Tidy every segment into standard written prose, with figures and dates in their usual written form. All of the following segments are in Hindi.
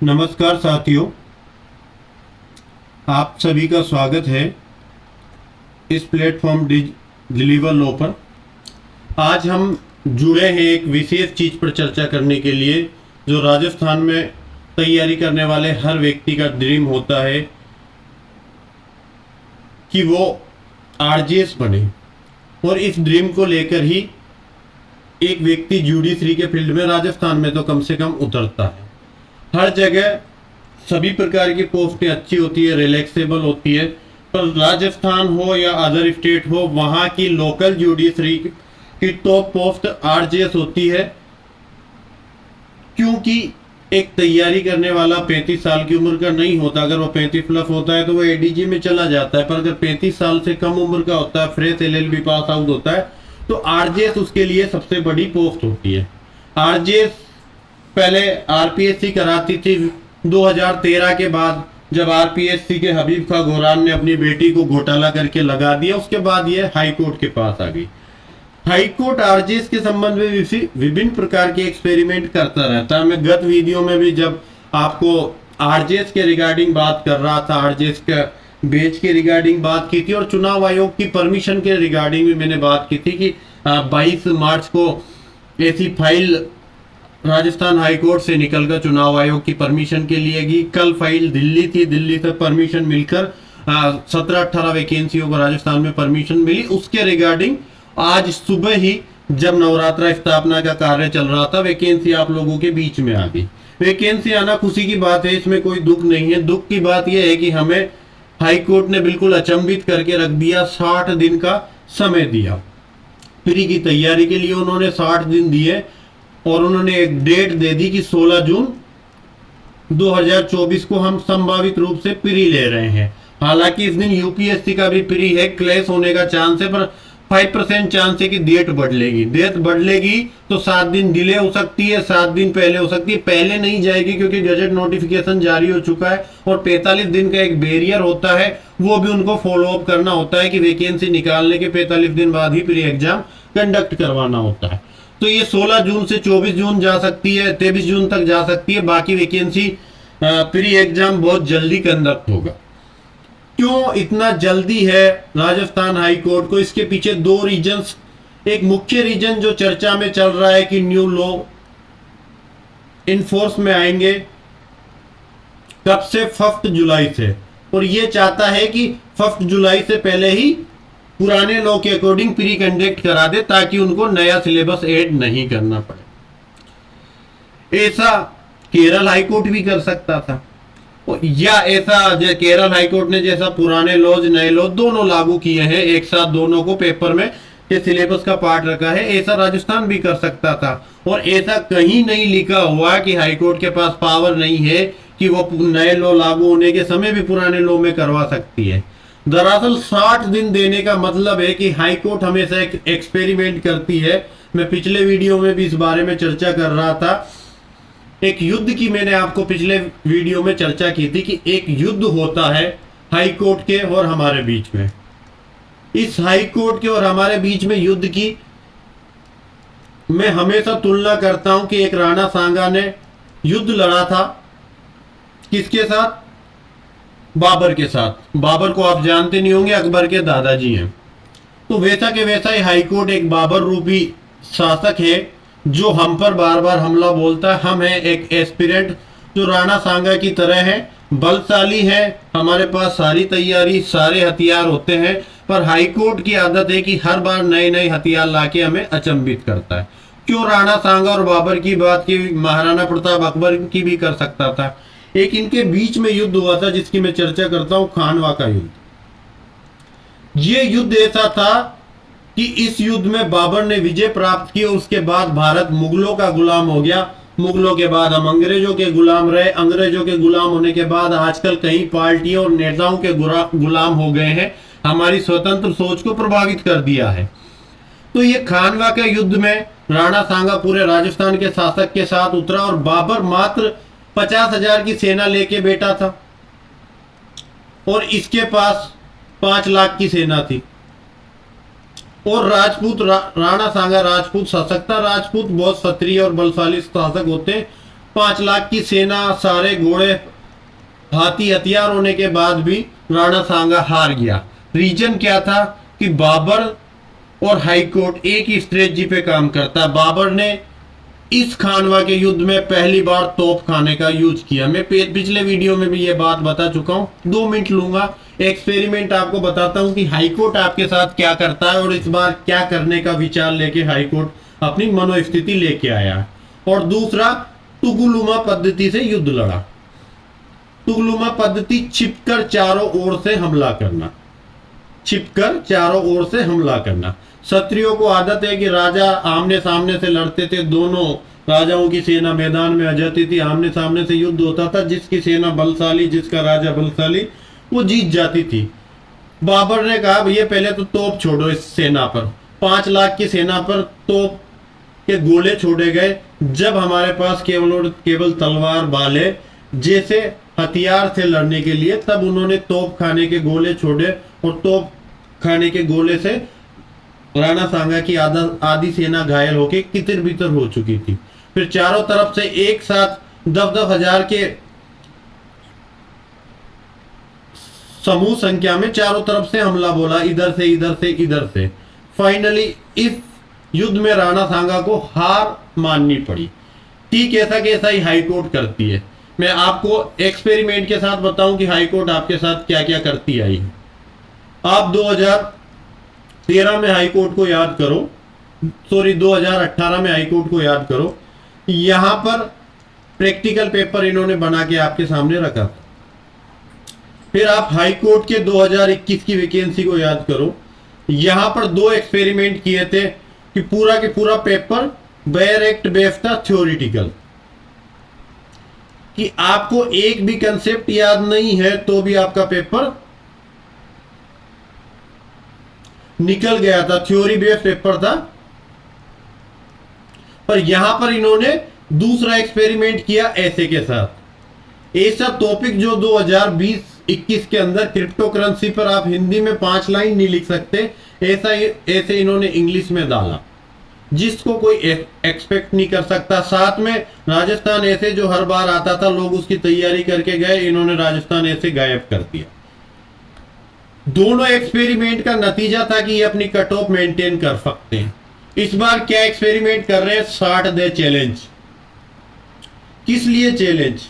नमस्कार साथियों, आप सभी का स्वागत है इस प्लेटफॉर्म डिलीवर लो पर। आज हम जुड़े हैं एक विशेष चीज़ पर चर्चा करने के लिए, जो राजस्थान में तैयारी करने वाले हर व्यक्ति का ड्रीम होता है कि वो आरजेएस बने। और इस ड्रीम को लेकर ही एक व्यक्ति जुडिशरी के फील्ड में राजस्थान में तो कम से कम उतरता है। हर जगह सभी प्रकार की पोस्टें अच्छी होती है, रिलैक्सेबल होती है, पर राजस्थान हो या अदर स्टेट हो, वहाँ की लोकल जुडिशरी की टॉप पोस्ट आरजेएस होती है। क्योंकि एक तैयारी करने वाला 35 साल की उम्र का नहीं होता। अगर वो 35 प्लस होता है तो वो एडीजी में चला जाता है, पर अगर 35 साल से कम उम्र का होता है, फ्रेश एलएलबी पास आउट होता है, तो आरजेएस उसके लिए सबसे बड़ी पोस्ट होती है। आरजेएस पहले आरपीएससी कराती थी। 2013 के बाद जब आरपीएससी के हबीब खां घोरान ने अपनी बेटी को घोटाला करके लगा दिया, उसके बाद ये हाई कोर्ट के पास आ गई। हाई कोर्ट आरजेएस के संबंध में विभिन्न प्रकार के एक्सपेरिमेंट करता रहता है। मैं गत वीडियो में भी जब आपको आरजेएस के रिगार्डिंग बात कर रहा था, आरजेएस का बेच के रिगार्डिंग बात की थी, और चुनाव आयोग की परमिशन के रिगार्डिंग भी मैंने बात की थी कि 22 मार्च को ऐसी फाइल राजस्थान हाईकोर्ट से निकलकर चुनाव आयोग की परमिशन के लिए गई। कल फाइल दिल्ली थी, दिल्ली से परमिशन मिलकर 17-18 वैकेंसियों को राजस्थान में परमिशन मिली। उसके रिगार्डिंग आज सुबह ही जब नवरात्रा स्थापना का कार्य चल रहा था, वैकेंसी आप लोगों के बीच में आ गई। वैकेंसी आना खुशी की बात है, इसमें कोई दुख नहीं है। दुख की बात यह है कि हमें हाईकोर्ट ने बिल्कुल अचंभित करके रख दिया। 60 दिन का समय दिया प्री की तैयारी के लिए, उन्होंने 60 दिन दिए और उन्होंने एक डेट दे दी कि 16 जून 2024 को हम संभावित रूप से प्री ले रहे हैं। हालांकि इस दिन यूपीएससी का भी प्री है, क्लैश होने का चांस है, पर 5% चांस है कि डेट बदलेगी। डेट बदलेगी तो 7 दिन डिले हो सकती है, 7 दिन पहले हो सकती है। पहले नहीं जाएगी क्योंकि गजट नोटिफिकेशन जारी हो चुका है और 45 दिन का एक बैरियर होता है, वो भी उनको फॉलो अप करना होता है कि वैकेंसी निकालने के 45 दिन बाद ही प्री एग्जाम कंडक्ट करवाना होता है। तो ये 16 जून से 24 जून जा सकती है, 23 जून तक जा सकती है। बाकी वैकेंसी प्री एग्जाम बहुत जल्दी कंडक्ट होगा। क्यों इतना जल्दी है राजस्थान हाई कोर्ट को? इसके पीछे 2 रीजंस। एक मुख्य रीजन जो चर्चा में चल रहा है कि न्यू लॉ इनफोर्स में आएंगे कब से? 5 जुलाई से। और ये चाहता है कि 5 जुलाई से पहले ही पुराने लॉ के अकॉर्डिंग प्री कंडक्ट करा दे, ताकि उनको नया सिलेबस ऐड नहीं करना पड़े। ऐसा केरल हाईकोर्ट भी कर सकता था, या ऐसा केरल हाईकोर्ट ने जैसा पुराने लॉज नए लॉ दोनों लागू किए हैं, एक साथ दोनों को पेपर में के सिलेबस का पार्ट रखा है, ऐसा राजस्थान भी कर सकता था। और ऐसा कहीं नहीं लिखा हुआ कि हाईकोर्ट के पास पावर नहीं है कि वो नए लॉ लागू होने के समय भी पुराने लॉ में करवा सकती है। दरअसल 60 दिन देने का मतलब है कि हाईकोर्ट हमेशा एक एक्सपेरिमेंट करती है। मैं पिछले वीडियो में भी इस बारे में चर्चा कर रहा था। एक युद्ध की मैंने आपको पिछले वीडियो में चर्चा की थी कि एक युद्ध होता है हाईकोर्ट के और हमारे बीच में। इस हाईकोर्ट के और हमारे बीच में युद्ध की मैं हमेशा तुलना करता हूं कि एक राणा सांगा ने युद्ध लड़ा था किसके साथ? बाबर के साथ। बाबर को आप जानते नहीं होंगे, अकबर के दादाजी हैं। तो वैसा के वैसा ही हाईकोर्ट एक बाबर रूपी शासक है जो हम पर बार बार हमला बोलता है। हम हैं एक एस्पिरेंट जो राणा सांगा की तरह है, बलशाली है, हमारे पास सारी तैयारी सारे हथियार होते हैं, पर हाईकोर्ट की आदत है कि हर बार नए नए हथियार लाके हमें अचंभित करता है। क्यों राणा सांगा और बाबर की बात की महाराणा प्रताप अकबर की भी कर सकता था। एक इनके बीच में युद्ध हुआ था जिसकी मैं चर्चा करता हूं, खानवा का युद्ध। ये युद्ध ऐसा था कि इस युद्ध में बाबर ने विजय प्राप्त की और उसके बाद भारत मुगलों का गुलाम हो गया। मुगलों के बाद हम अंग्रेजों के गुलाम रहे। अंग्रेजों के गुलाम होने के बाद आजकल कई पार्टियों और नेताओं के गुलाम हो गए हैं। हमारी स्वतंत्र सोच को प्रभावित कर दिया है। तो ये खानवा के युद्ध में राणा सांगा पूरे राजस्थान के शासक के साथ उतरा और बाबर मात्र 50,000 की सेना लेके बैठा था और इसके पास 5 लाख की सेना थी। और राजपूत राणा सांगा राजपूत शासक था। राजपूत बहुत क्षत्रिय और बलशाली शासक होते हैं। 5 लाख की सेना, सारे घोड़े, हाथी, हथियार होने के बाद भी राणा सांगा हार गया। रीजन क्या था कि बाबर और हाईकोर्ट एक ही स्ट्रेटजी पे काम करता। बाबर ने इस खानवा के युद्ध में पहली बार तोप खाने का यूज किया। मैं पिछले वीडियो में भी ये बात बता चुका हूं। 2 मिनट लूंगा, एक्सपेरिमेंट आपको बताता हूं कि हाईकोर्ट आपके साथ क्या करता है और इस बार क्या करने का विचार लेके हाईकोर्ट अपनी मनोस्थिति लेके आया है। और दूसरा, तुगलुमा पद्धति से युद्ध लड़ा। तुगलुमा पद्धति छिपकर चारों ओर से हमला करना, छिपकर चारों ओर से हमला करना। क्षत्रियों को आदत है कि राजा आमने सामने से लड़ते थे, दोनों राजाओं की सेना मैदान में आ जाती थी, आमने सामने से युद्ध होता था, जिसकी सेना बलशाली, जिसका राजा बलशाली, वो जीत जाती थी। बाबर ने कहा भैया पहले तो तोप छोड़ो इस सेना पर। 5 लाख की सेना पर तोप के गोले छोड़े गए, जब हमारे पास केवल और केवल तलवार, भाले जैसे हथियार थे लड़ने के लिए, तब उन्होंने तोप खाने के गोले छोड़े और तोप खाने के गोले से राणा सांगा की आधी सेना घायल होकर कितर बितर हो चुकी थी। फिर चारों तरफ से एक साथ 10-10 हजार के समूह संख्या में चारों तरफ से हमला बोला, इधर से इधर से इधर से। फाइनली इस युद्ध में राणा सांगा को हार माननी पड़ी। ठीक ऐसा कैसा ही हाईकोर्ट करती है। मैं आपको एक्सपेरिमेंट के साथ बताऊं कि हाईकोर्ट आपके साथ क्या क्या करती आई है। आप 2013 में हाईकोर्ट को याद करो, सॉरी 2018 में हाईकोर्ट को याद करो। यहां पर प्रैक्टिकल पेपर इन्होंने बना के आपके सामने रखा। फिर आप हाईकोर्ट के 2021 की वैकेंसी को याद करो। यहां पर 2 एक्सपेरिमेंट किए थे कि पूरा के पूरा पेपर बेयर एक्ट बेस्ड था, थ्योरिटिकल, कि आपको एक भी कंसेप्ट याद नहीं है तो भी आपका पेपर निकल गया था। थ्योरी बेस्ड पेपर था। पर यहां पर इन्होंने दूसरा एक्सपेरिमेंट किया ऐसे के साथ। ऐसा टॉपिक जो 2020-21 के अंदर क्रिप्टो करेंसी पर आप हिंदी में 5 लाइन नहीं लिख सकते, ऐसे इन्होंने इंग्लिश में डाला, जिसको कोई एक्सपेक्ट नहीं कर सकता। साथ में राजस्थान ऐसे जो हर बार आता था, लोग उसकी तैयारी करके गए, इन्होंने राजस्थान ऐसे गायब कर दिया। दोनों एक्सपेरिमेंट का नतीजा था कि ये अपनी कट ऑफ मेंटेन कर सकते हैं। इस बार क्या एक्सपेरिमेंट कर रहे हैं? 60 डे चैलेंज। किस लिए चैलेंज?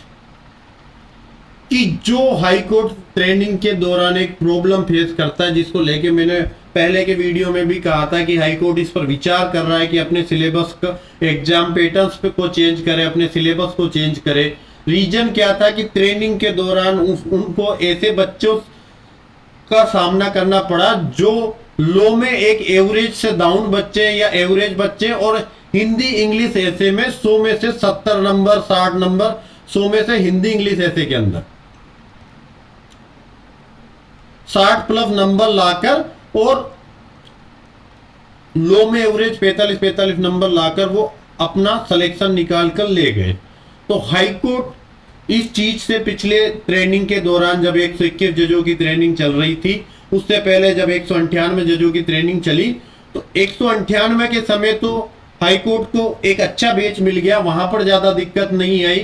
कि जो हाईकोर्ट ट्रेनिंग के दौरान एक प्रॉब्लम फेस करता है, जिसको लेके मैंने पहले के वीडियो में भी कहा था कि हाईकोर्ट इस पर विचार कर रहा है कि अपने सिलेबस का एग्जाम पैटर्न्स पे को चेंज करे, अपने सिलेबस को चेंज करे। रीजन क्या था कि ट्रेनिंग के दौरान उनको ऐसे बच्चों का सामना करना पड़ा जो लो में एक एवरेज से डाउन बच्चे या एवरेज बच्चे, और हिंदी इंग्लिश ऐसे में 100 में से 70 नंबर, 60 नंबर, 100 में से हिंदी इंग्लिश ऐसे के अंदर 60+ नंबर लाकर, और लो में एवरेज 45-45 नंबर लाकर वो अपना सिलेक्शन निकाल कर ले गए। तो हाईकोर्ट इस चीज से पिछले ट्रेनिंग के दौरान, जब 121 जजों की ट्रेनिंग चल रही थी, उससे पहले जब 198 जजों की ट्रेनिंग चली, तो 198 के समय तो हाईकोर्ट को एक अच्छा बेच मिल गया, वहां पर ज्यादा दिक्कत नहीं आई।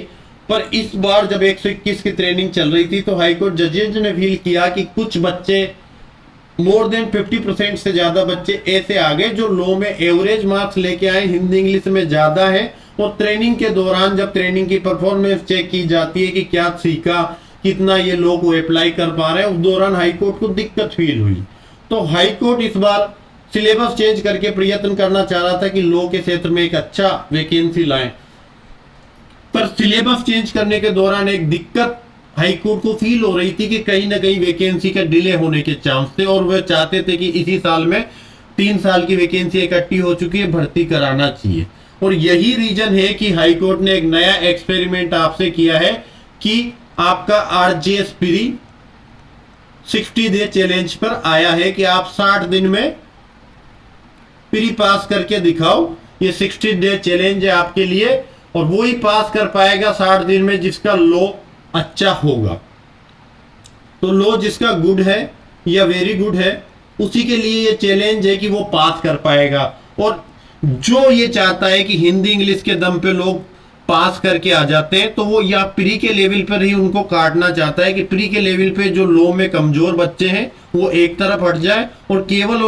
पर इस बार जब 121 की ट्रेनिंग चल रही थी, तो हाईकोर्ट जजेज ने फील किया कि कुछ बच्चे, मोर देन 50% से ज्यादा बच्चे ऐसे आ गए जो लो में एवरेज मार्क्स लेके आए, हिंदी इंग्लिश में ज्यादा है। और ट्रेनिंग के दौरान जब ट्रेनिंग की परफॉर्मेंस चेक की जाती है कि क्या सीखा, कितना ये लोग को अप्लाई कर पा रहे हैं, उस दौरान हाईकोर्ट को दिक्कत फील हुई। तो हाईकोर्ट इस बार सिलेबस चेंज करके प्रयत्न करना चाह रहा था कि लॉ के क्षेत्र में एक अच्छा वैकेंसी लाएं। पर सिलेबस चेंज करने के दौरान एक दिक्कत हाईकोर्ट को फील हो रही थी कि कहीं ना कहीं वैकेंसी का डिले होने के चांस थे, और वह चाहते थे कि इसी साल में 3 साल की वैकेंसी इकट्ठी हो चुकी है, भर्ती कराना चाहिए। और यही रीजन है कि हाईकोर्ट ने एक नया एक्सपेरिमेंट आपसे किया है कि आपका आरजेएस प्री 60 डे चैलेंज पर आया है कि आप 60 दिन में प्री पास करके दिखाओ। ये 60 डे चैलेंज है आपके लिए, और वो ही पास कर पाएगा 60 दिन में जिसका लॉ अच्छा होगा। तो लॉ जिसका गुड है या वेरी गुड है, उसी के लिए ये चैलेंज है कि वो पास कर पाएगा। और जो ये चाहता है कि हिंदी इंग्लिश के दम पे लोग पास करके आ जाते हैं, तो वो या प्री के लेवल पर ही उनको काटना चाहता है कि प्री के लेवल पे जो लो में कमजोर बच्चे हैं वो एक तरफ हट जाए और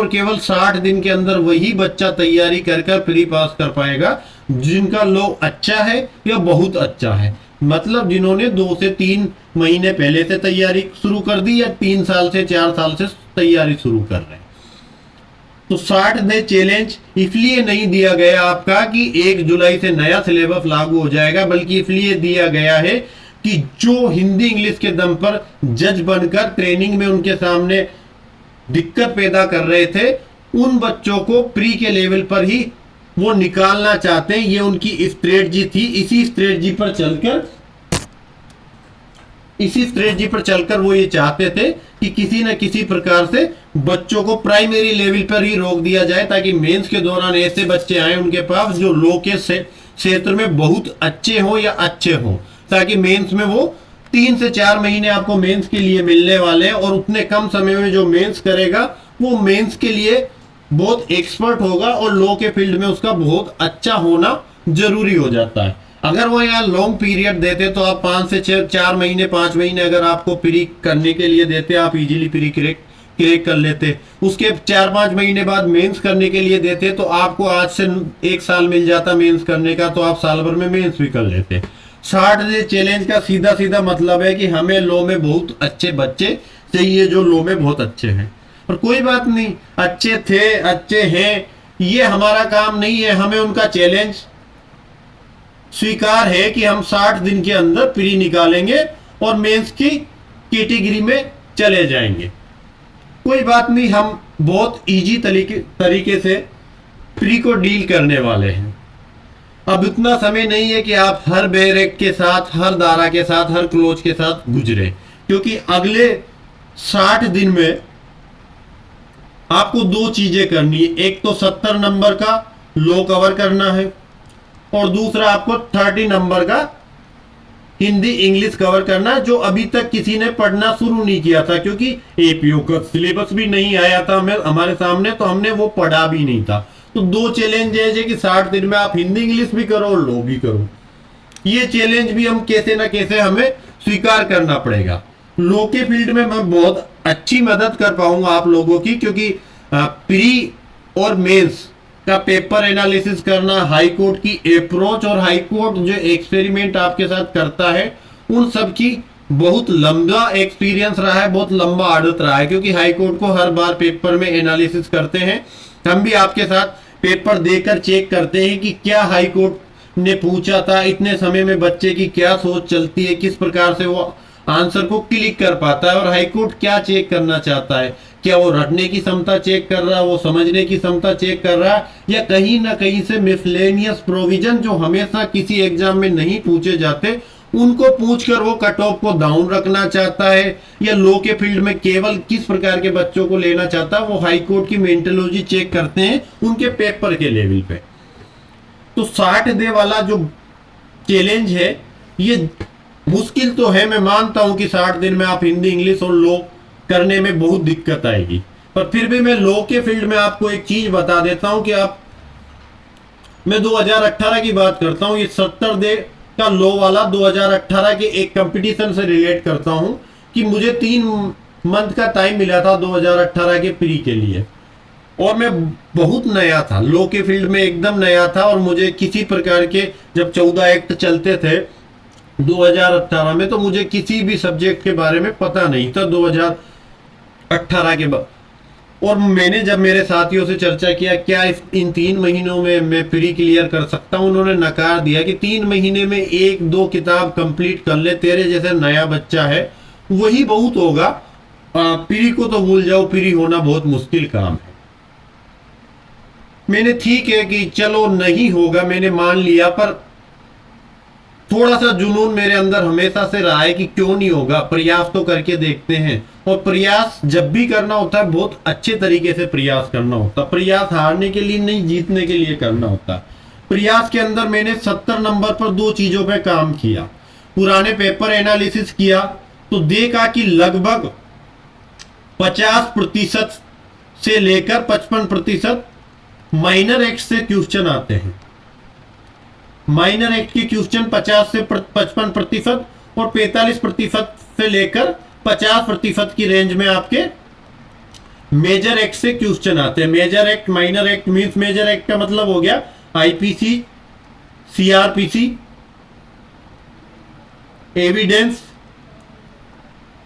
केवल 60 दिन के अंदर वही बच्चा तैयारी कर कर प्री पास कर पाएगा जिनका लो अच्छा है या बहुत अच्छा है। मतलब जिन्होंने 2 से 3 महीने पहले से तैयारी शुरू कर दी या 3 साल से 4 साल से तैयारी शुरू कर रहे हैं। तो 60 डे चैलेंज इसलिए नहीं दिया गया आपका कि 1 जुलाई से नया सिलेबस लागू हो जाएगा, बल्कि इसलिए दिया गया है कि जो हिंदी इंग्लिश के दम पर जज बनकर ट्रेनिंग में उनके सामने दिक्कत पैदा कर रहे थे उन बच्चों को प्री के लेवल पर ही वो निकालना चाहते हैं। ये उनकी स्ट्रेटजी थी। इसी स्ट्रेटजी पर चलकर वो ये चाहते थे कि किसी न किसी प्रकार से बच्चों को प्राइमरी लेवल पर ही रोक दिया जाए, ताकि मेंस के दौरान ऐसे बच्चे आए उनके पास जो लो के क्षेत्र में बहुत अच्छे हों या अच्छे हों, ताकि मेंस में वो 3 से 4 महीने आपको मेंस के लिए मिलने वाले हैं और उतने कम समय में जो मेंस करेगा वो मेंस के लिए बहुत एक्सपर्ट होगा और लो के फील्ड में उसका बहुत अच्छा होना जरूरी हो जाता है। अगर वो यहाँ लॉन्ग पीरियड देते तो आप 5 से 4 महीने 5 महीने अगर आपको प्री करने के लिए देते आप इजीली प्री क्रैक कर लेते। उसके 4-5 महीने बाद मेंस करने के लिए देते तो आपको आज से 1 साल मिल जाता मेंस करने का, तो आप साल भर में मेंस भी कर लेते। 60 डे चैलेंज का सीधा सीधा मतलब है कि हमें लो में बहुत अच्छे बच्चे चाहिए जो लो में बहुत अच्छे हैं। और कोई बात नहीं, अच्छे थे अच्छे हैं ये हमारा काम नहीं है, हमें उनका चैलेंज स्वीकार है कि हम 60 दिन के अंदर प्री निकालेंगे और मेंस की कैटेगरी में चले जाएंगे। कोई बात नहीं, हम बहुत इजी तरीके से प्री को डील करने वाले हैं। अब इतना समय नहीं है कि आप हर बैरेक के साथ, हर दायरा के साथ, हर क्लोज के साथ गुजरे, क्योंकि अगले 60 दिन में आपको 2 चीजें करनी है। एक तो 70 नंबर का लो कवर करना है और दूसरा आपको 30 नंबर का हिंदी इंग्लिश कवर करना, जो अभी तक किसी ने पढ़ना शुरू नहीं किया था, क्योंकि एपीओ का सिलेबस भी नहीं आया था हमारे सामने, तो हमने वो पढ़ा भी नहीं था। तो 2 चैलेंज है कि 60 दिन में आप हिंदी इंग्लिश भी करो और लो भी करो। ये चैलेंज भी हम कैसे ना कैसे हमें स्वीकार करना पड़ेगा। लो के फील्ड में मैं बहुत अच्छी मदद कर पाऊंगा आप लोगों की, क्योंकि प्री और मेंस का पेपर एनालिसिस करना, हाई कोर्ट की अप्रोच और हाई कोर्ट जो एक्सपेरिमेंट आपके साथ करता है उन सब की बहुत लंबा एक्सपीरियंस रहा है, बहुत लंबा आदत रहा है, क्योंकि हाई कोर्ट को हर बार पेपर में एनालिसिस करते हैं। हम भी आपके साथ पेपर देकर चेक करते हैं कि क्या हाई कोर्ट ने पूछा था, इतने समय में बच्चे की क्या सोच चलती है, किस प्रकार से वो आंसर को क्लिक कर पाता है और हाई कोर्ट क्या चेक करना चाहता है। क्या वो रटने की क्षमता चेक कर रहा है, वो समझने की क्षमता चेक कर रहा है, या कहीं ना कहीं से मिसलेनियस प्रोविजन जो हमेशा किसी एग्जाम में नहीं पूछे जाते उनको पूछकर वो कट ऑफ को डाउन रखना चाहता है, या लो के फील्ड में केवल किस प्रकार के बच्चों को लेना चाहता है। वो हाई कोर्ट की मेंटोलॉजी चेक करते हैं उनके पेपर के लेवल पे। तो 60 डे वाला जो चैलेंज है ये मुश्किल तो है, मैं मानता हूं कि 60 दिन में आप हिंदी इंग्लिश और लो करने में बहुत दिक्कत आएगी, पर फिर भी मैं लो के फील्ड में आपको एक चीज बता देता हूं कि मैं 2018 की बात करता हूं। ये 70 डे का लो वाला 2018 के एक कंपटीशन से रिलेट करता हूं कि मुझे 3 मंथ का टाइम मिला था 2018 के प्री के लिए, और मैं बहुत नया था, लो के फील्ड में एकदम नया था, और मुझे किसी प्रकार के जब 14 एक्ट चलते थे 2018 में, तो मुझे किसी भी सब्जेक्ट के बारे में पता नहीं था 2018 के बाद। और मैंने जब मेरे साथियों से चर्चा किया क्या इन 3 महीनों में मैं प्री क्लियर कर सकता हूं, उन्होंने नकार दिया कि 3 महीने में 1-2 किताब कंप्लीट कर ले, तेरे जैसे नया बच्चा है वही बहुत होगा, प्री को तो भूल जाओ, प्री होना बहुत मुश्किल काम है। मैंने ठीक है कि चलो नहीं होगा, मैंने मान लिया, पर थोड़ा सा जुनून मेरे अंदर हमेशा से रहा है कि क्यों नहीं होगा, प्रयास तो करके देखते हैं। और प्रयास जब भी करना होता है बहुत अच्छे तरीके से प्रयास करना होता है, प्रयास हारने के लिए नहीं जीतने के लिए करना होता है। प्रयास के अंदर मैंने 70 नंबर पर 2 चीजों पे काम किया। पुराने पेपर एनालिसिस किया तो देखा कि लगभग 50% से लेकर 55% माइनर एक्ट से क्वेश्चन आते हैं। माइनर एक्ट के क्वेश्चन 50 से 55% और 45% से लेकर 50% की रेंज में आपके मेजर एक्ट से क्वेश्चन आते हैं। Major act, minor act means major act का मतलब हो गया आईपीसी, सीआरपीसी, एविडेंस,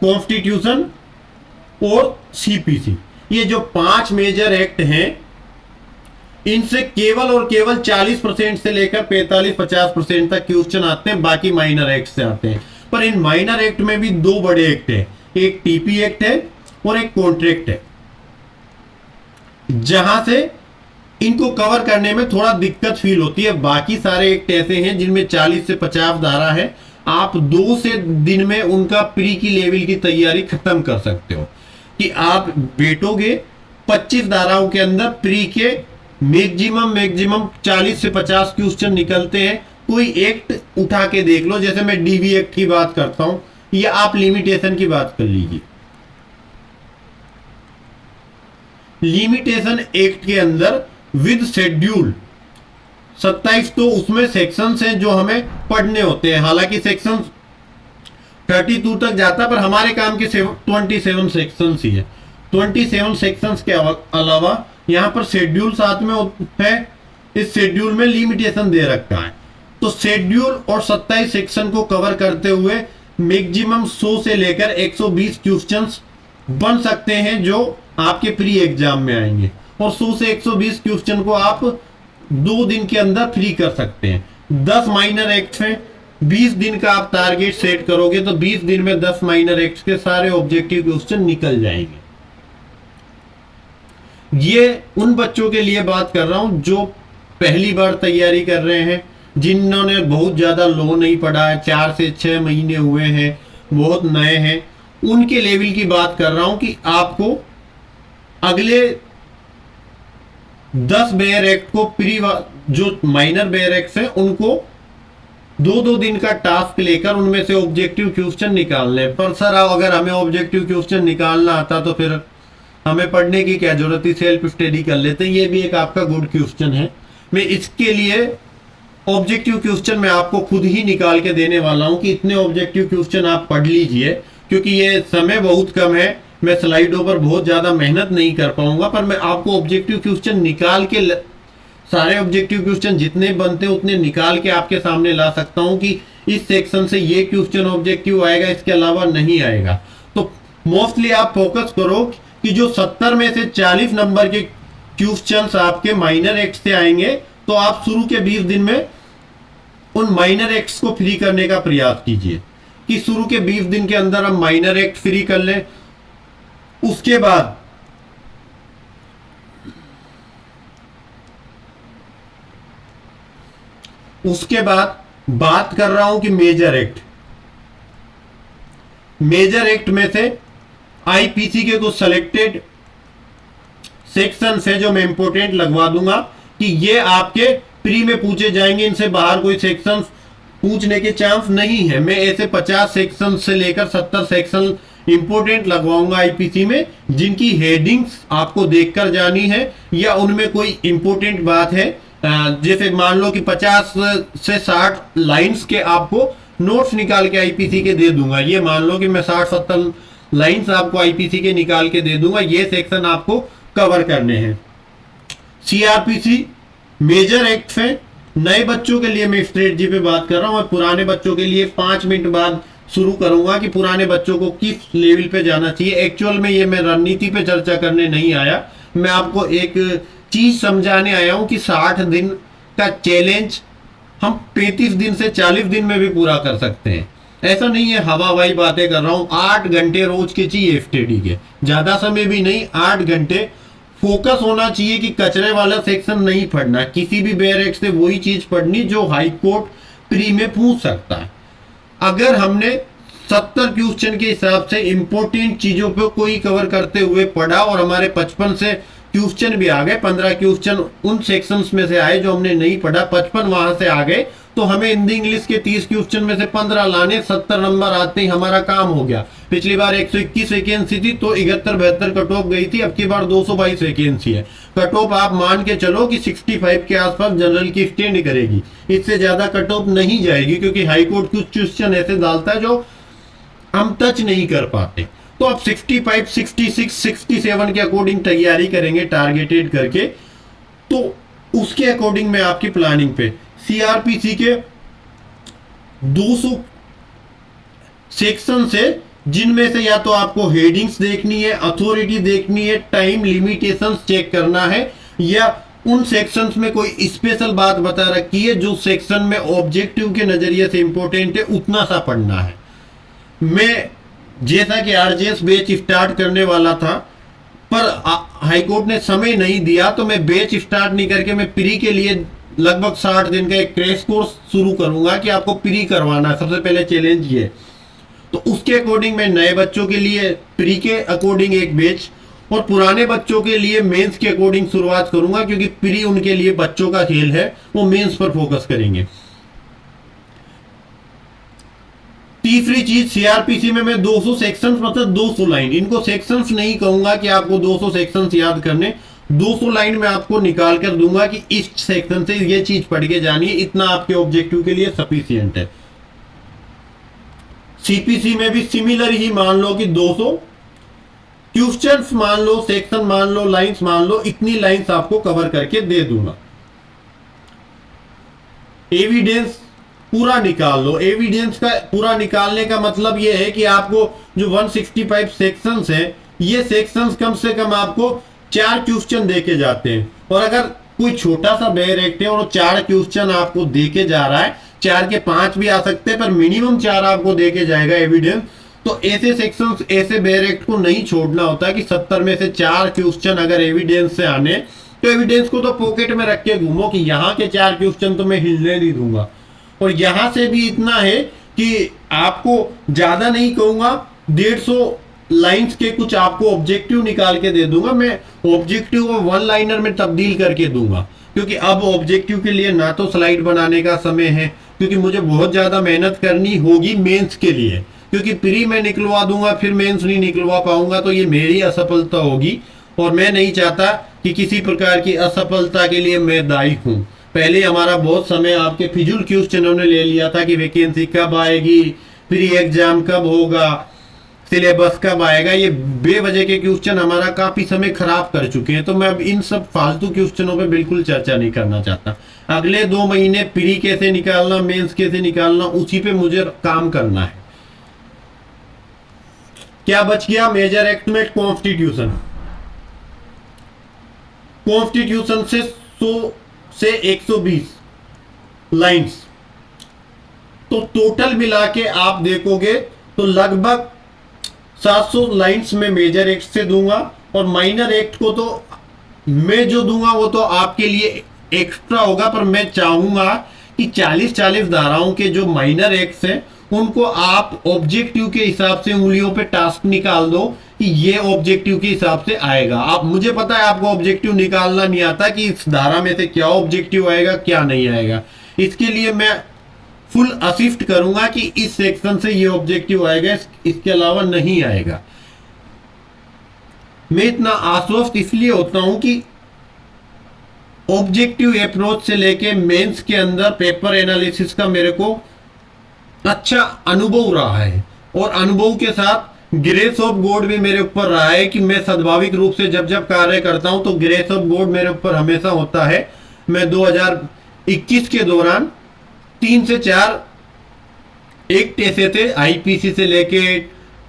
कॉन्स्टिट्यूशन और सीपीसी। ये जो 5 मेजर एक्ट हैं, इनसे केवल और केवल 40% से लेकर 45-50% तक क्वेश्चन आते हैं, बाकी माइनर एक्ट से आते हैं। पर इन माइनर एक्ट में भी 2 बड़े एक्ट हैं, एक टीपी एक्ट है और एक कॉन्ट्रैक्ट है, जहां से इनको कवर करने में थोड़ा दिक्कत फील होती है। बाकी सारे एक्ट ऐसे हैं जिनमें 40 से 50 धारा है, आप 2 से दिन में उनका प्री की लेवल की तैयारी खत्म कर सकते हो कि आप बैठोगे 25 धाराओं के अंदर प्री के मैक्सिमम 40 से 50 क्वेश्चन निकलते हैं। कोई एक्ट उठा के देख लो, जैसे मैं डीवी एक्ट की बात करता हूं या आप लिमिटेशन की बात कर लीजिए। लिमिटेशन एक्ट के अंदर विद शेड्यूल 27 तो उसमें सेक्शंस हैं जो हमें पढ़ने होते हैं, हालांकि सेक्शन 32 तक जाता, पर हमारे काम के 27 सेक्शंस ही है। 27 सेक्शंस के अलावा यहां पर शेड्यूल साथ में है, इस शेड्यूल में लिमिटेशन दे रखा है। तो शेड्यूल और 27 सेक्शन को कवर करते हुए मैक्सिमम 100 से लेकर 120 क्वेश्चंस बन सकते हैं जो आपके प्री एग्जाम में आएंगे, और 100 से 120 क्वेश्चन को आप 2 दिन के अंदर फ्री कर सकते हैं। 10 माइनर एक्ट हैं, 20 दिन का आप टारगेट सेट करोगे तो 20 दिन में 10 माइनर एक्ट के सारे ऑब्जेक्टिव क्वेश्चन निकल जाएंगे। ये उन बच्चों के लिए बात कर रहा हूं जो पहली बार तैयारी कर रहे हैं, जिन्होंने बहुत ज्यादा लो नहीं पढ़ा है, 4 से 6 महीने हुए हैं, बहुत नए हैं, उनके लेवल की बात कर रहा हूं कि आपको अगले 10 बेयर एक्ट को प्री, जो माइनर बेयर एक्ट है उनको 2-2 दिन का टास्क लेकर उनमें से ऑब्जेक्टिव क्वेश्चन निकालने। पर सर अगर हमें ऑब्जेक्टिव क्वेश्चन निकालना आता तो फिर हमें पढ़ने की क्या जरूरत है, सेल्फ स्टडी कर लेते हैं। ये भी एक आपका गुड क्वेश्चन है। मैं इसके लिए ऑब्जेक्टिव क्वेश्चन मैं आपको खुद ही निकाल के देने वाला हूं कि इतने ऑब्जेक्टिव क्वेश्चन आप पढ़ लीजिए, क्योंकि ये समय बहुत कम है, मैं स्लाइडों पर बहुत ज्यादा मेहनत नहीं कर पाऊंगा, पर मैं आपको ऑब्जेक्टिव क्वेश्चन निकाल के सारे ऑब्जेक्टिव क्वेश्चन जितने बनते हैं उतने निकाल के आपके सामने ला सकता हूं कि इस सेक्शन से ये क्वेश्चन ऑब्जेक्टिव आएगा, इसके अलावा नहीं आएगा। तो मोस्टली आप फोकस करो कि जो 70 में से 40 नंबर के क्वेश्चंस आपके माइनर एक्ट से आएंगे, तो आप शुरू के 20 दिन में उन माइनर एक्ट्स को फ्री करने का प्रयास कीजिए कि शुरू के 20 दिन के अंदर हम माइनर एक्ट फ्री कर लें। उसके बाद बात कर रहा हूं कि मेजर एक्ट में से आईपीसी के कुछ सिलेक्टेड सेक्शन है जो मैं इंपोर्टेंट लगवा दूंगा कि ये आपके प्री में पूछे जाएंगे, इनसे बाहर कोई सेक्शन पूछने के चांस नहीं है। मैं ऐसे 50 सेक्शन से लेकर 70 सेक्शन इंपोर्टेंट लगवाऊंगा आईपीसी में, जिनकी हेडिंग्स आपको देखकर जानी है या उनमें कोई इंपोर्टेंट बात है। जैसे मान लो कि 50 से 60 लाइंस के आपको नोट्स निकाल के आईपीसी के दे दूंगा। ये मान लो कि मैं 60-70 लाइंस आपको आईपीसी के निकाल के दे दूंगा, ये सेक्शन आपको कवर करने हैं। सीआरपीसी मेजर एक्ट है, नए बच्चों के लिए मैं स्ट्रेटजी पे बात कर रहा हूं। मैं पुराने बच्चों के लिए 5 मिनट बाद शुरू करूंगा कि पुराने बच्चों को किस लेवल पे जाना चाहिए। एक्चुअल में ये मैं रणनीति पे चर्चा करने नहीं आया, मैं आपको एक चीज समझाने आया हूं कि 60 दिन का चैलेंज हम 35 दिन से 40 दिन में भी पूरा कर सकते हैं। ऐसा नहीं है हवाई बातें कर रहा हूं। 8 घंटे रोज के चाहिए स्टडी के, ज्यादा समय भी नहीं, 8 घंटे फोकस होना चाहिए कि कचरे वाला सेक्शन नहीं पढ़ना, किसी भी बेयर एक्ट से वही चीज पढ़नी जो हाई कोर्ट प्री में पूछ सकता है। अगर हमने 70 क्वेश्चन के हिसाब से इंपोर्टेंट चीजों पे कोई कवर करते हुए पढ़ा और हमारे 55 से क्वेश्चन भी आ गए, 15 क्वेश्चन उन सेक्शंस में से आए जो हमने नहीं पढ़ा, 55 वहां से आ गए, तो हमें हिंदी इंग्लिश के 30 क्वेश्चन में से 15 लाने, 70 नंबर आते ही हमारा काम हो गया। पिछली बार 121 वैकेंसी थी तो 71-72 कट ऑफ गई थी, अब की बार 222 वैकेंसी है। कट ऑफ आप मान के चलो कि 65 के आसपास जनरल की स्टैंड करेगी, इससे ज्यादा कट ऑफ नहीं जाएगी, क्योंकि हाई कोर्ट कुछ क्वेश्चन ऐसे डालता है जो हम टच नहीं कर पाते। तो आप 65, 66, 67 के अकॉर्डिंग तैयारी करेंगे टारगेटेड करके, तो उसके अकॉर्डिंग मैं आपकी प्लानिंग पे सीआरपीसी के 200 सेक्शन से, जिनमें से या तो आपको हेडिंग्स देखनी है, अथॉरिटी देखनी है, टाइम लिमिटेशंस चेक करना है, या उन सेक्शंस में कोई स्पेशल बात बता रखी है जो सेक्शन में ऑब्जेक्टिव के नजरिए से इंपॉर्टेंट है, उतना सा पढ़ना है। मैं जैसा कि आरजेएस बैच स्टार्ट करने वाला था, पर हाईकोर्ट ने समय नहीं दिया, तो मैं बैच स्टार्ट नहीं करके मैं प्री के लिए लगभग 60 दिन का एक क्रैश कोर्स शुरू करूंगा कि आपको प्री करवाना है। सबसे पहले चैलेंज ये, तो उसके अकॉर्डिंग मैं नए बच्चों के लिए प्री के अकॉर्डिंग एक बैच और पुराने बच्चों के लिए मेंस के अकॉर्डिंग शुरुआत करूंगा, क्योंकि प्री उनके लिए बच्चों का खेल है, वो मेंस पर फोकस करेंगे। तीसरी चीज, सीआरपीसी में मैं 200 सेक्शंस मतलब 200 लाइन, इनको सेक्शंस नहीं कहूंगा कि आपको 200 सेक्शंस याद करने, 200 लाइन में आपको निकाल कर दूंगा कि इस सेक्शन से ये चीज पढ़ के जानी है, इतना आपके ऑब्जेक्टिव के लिए सफिशिएंट है। सीपीसी में भी सिमिलर ही मान लो कि 200 क्वेश्चंस मान लो, सेक्शन मान लो, लाइंस मान लो, इतनी लाइंस आपको कवर करके दे दूंगा। एविडेंस पूरा निकाल लो। एविडेंस का पूरा निकालने का मतलब यह है कि आपको जो 165 सेक्शंस हैं, ये सेक्शंस कम से कम आपको 4 क्वेश्चन देके जाते हैं, और अगर कोई छोटा सा बेयर एक्ट है और 4 क्वेश्चन आपको देके जा रहा है, 4 के 5 भी आ सकते हैं, पर मिनिमम 4 आपको देके जाएगा एविडेंस, तो ऐसे सेक्शंस, ऐसे बेयर एक्ट को नहीं छोड़ना होता कि 70 में से 4 क्वेश्चन अगर एविडेंस से आने, तो एविडेंस को तो पॉकेट में रख के घूमो कि यहाँ के 4 क्वेश्चन तो मैं हिलने नहीं दूंगा। और यहां से भी इतना है कि आपको ज्यादा नहीं कहूंगा, 150 लाइंस के कुछ आपको ऑब्जेक्टिव निकाल के दे दूंगा। मैं ऑब्जेक्टिव को 1 लाइनर में तब्दील करके दूंगा, क्योंकि अब ऑब्जेक्टिव के लिए ना तो स्लाइड बनाने का समय है, क्योंकि मुझे बहुत ज्यादा मेहनत करनी होगी मेंस के लिए, क्योंकि प्री में निकलवा दूंगा फिर मेंस नहीं निकलवा पाऊंगा, तो ये मेरी असफलता होगी, और मैं नहीं चाहता कि किसी प्रकार की असफलता के लिए मैं दायी हूं। पहले हमारा बहुत समय आपके फिजूल क्वेश्चनों ने ले लिया था कि वैकेंसी कब आएगी, प्री एग्जाम कब होगा, सिलेबस कब आएगा, ये बेवजह के क्वेश्चन हमारा काफी समय खराब कर चुके हैं। तो मैं अब इन सब फालतू क्वेश्चनों पे बिल्कुल चर्चा नहीं करना चाहता। अगले 2 महीने प्री कैसे निकालना, मेंस कैसे निकालना, उसी पे मुझे काम करना है। क्या बच गया मेजर एक्ट में? कॉन्स्टिट्यूशन। कॉन्स्टिट्यूशन से 100 से 120 लाइंस, तो टोटल मिला के आप देखोगे तो लगभग 700 लाइंस में मेजर एक्ट से दूंगा, और माइनर एक्ट को तो मैं जो दूंगा वो तो आपके लिए एक्स्ट्रा होगा, पर मैं चाहूंगा कि 40-40 धाराओं के जो माइनर एक्ट्स हैं उनको आप ऑब्जेक्टिव के हिसाब से उंगलियों पे टास्क निकाल दो कि ये ऑब्जेक्टिव के हिसाब से आएगा। आप, मुझे पता है आपको ऑब्जेक्टिव निकालना नहीं आता कि इस धारा में से क्या ऑब्जेक्टिव आएगा क्या नहीं आएगा, इसके लिए मैं फुल असिस्ट करूंगा कि इस सेक्शन से ये ऑब्जेक्टिव आएगा, इसके अलावा नहीं आएगा। मैं इतना आश्वस्त इसलिए होता हूं कि ऑब्जेक्टिव अप्रोच से लेके मेंस के अंदर पेपर एनालिसिस का मेरे को अच्छा अनुभव रहा है, और अनुभव के साथ ग्रेस ऑफ गॉड भी मेरे ऊपर रहा है कि मैं स्वाभाविक रूप से जब जब कार्य करता हूं तो ग्रेस ऑफ गॉड मेरे ऊपर हमेशा होता है। मैं 2021 के दौरान 3 से 4 एक्ट ऐसे थे, आईपीसी से लेके